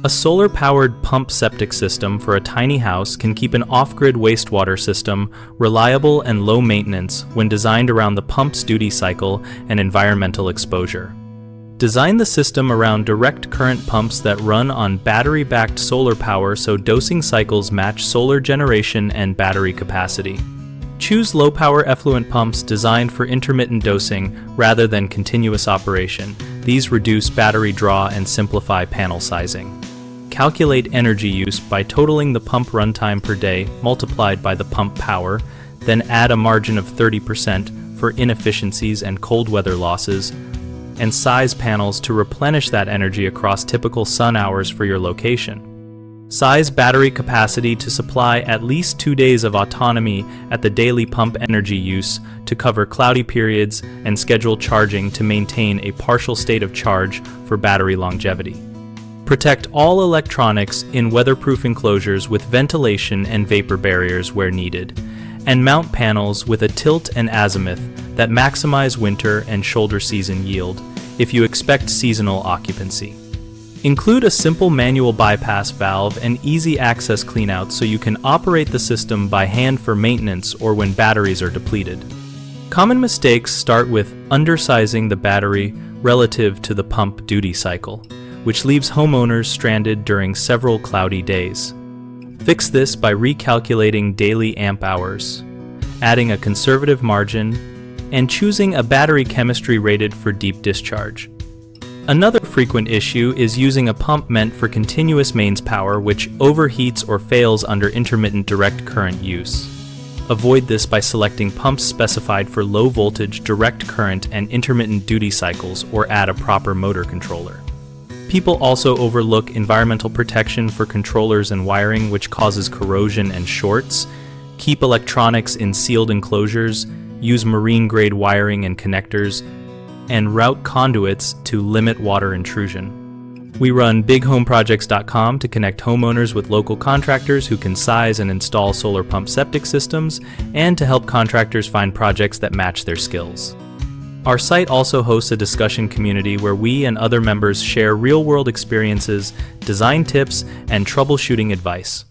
A solar-powered pump septic system for a tiny house can keep an off-grid wastewater system reliable and low maintenance when designed around the pump's duty cycle and environmental exposure. Design the system around direct current pumps that run on battery-backed solar power so dosing cycles match solar generation and battery capacity. Choose low-power effluent pumps designed for intermittent dosing rather than continuous operation. These reduce battery draw and simplify panel sizing. Calculate energy use by totaling the pump runtime per day multiplied by the pump power, then add a margin of 30% for inefficiencies and cold weather losses, and size panels to replenish that energy across typical sun hours for your location. Size battery capacity to supply at least 2 days of autonomy at the daily pump energy use to cover cloudy periods, and schedule charging to maintain a partial state of charge for battery longevity. Protect all electronics in weatherproof enclosures with ventilation and vapor barriers where needed, and mount panels with a tilt and azimuth that maximize winter and shoulder season yield if you expect seasonal occupancy. Include a simple manual bypass valve and easy access cleanout so you can operate the system by hand for maintenance or when batteries are depleted. Common mistakes start with undersizing the battery relative to the pump duty cycle, which leaves homeowners stranded during several cloudy days. Fix this by recalculating daily amp hours, adding a conservative margin, and choosing a battery chemistry rated for deep discharge. Another frequent issue is using a pump meant for continuous mains power which overheats or fails under intermittent direct current use. Avoid this by selecting pumps specified for low voltage direct current and intermittent duty cycles, or add a proper motor controller. People also overlook environmental protection for controllers and wiring, which causes corrosion and shorts. Keep electronics in sealed enclosures, use marine-grade wiring and connectors, and route conduits to limit water intrusion. We run bighomeprojects.com to connect homeowners with local contractors who can size and install solar pump septic systems, and to help contractors find projects that match their skills. Our site also hosts a discussion community where we and other members share real-world experiences, design tips, and troubleshooting advice.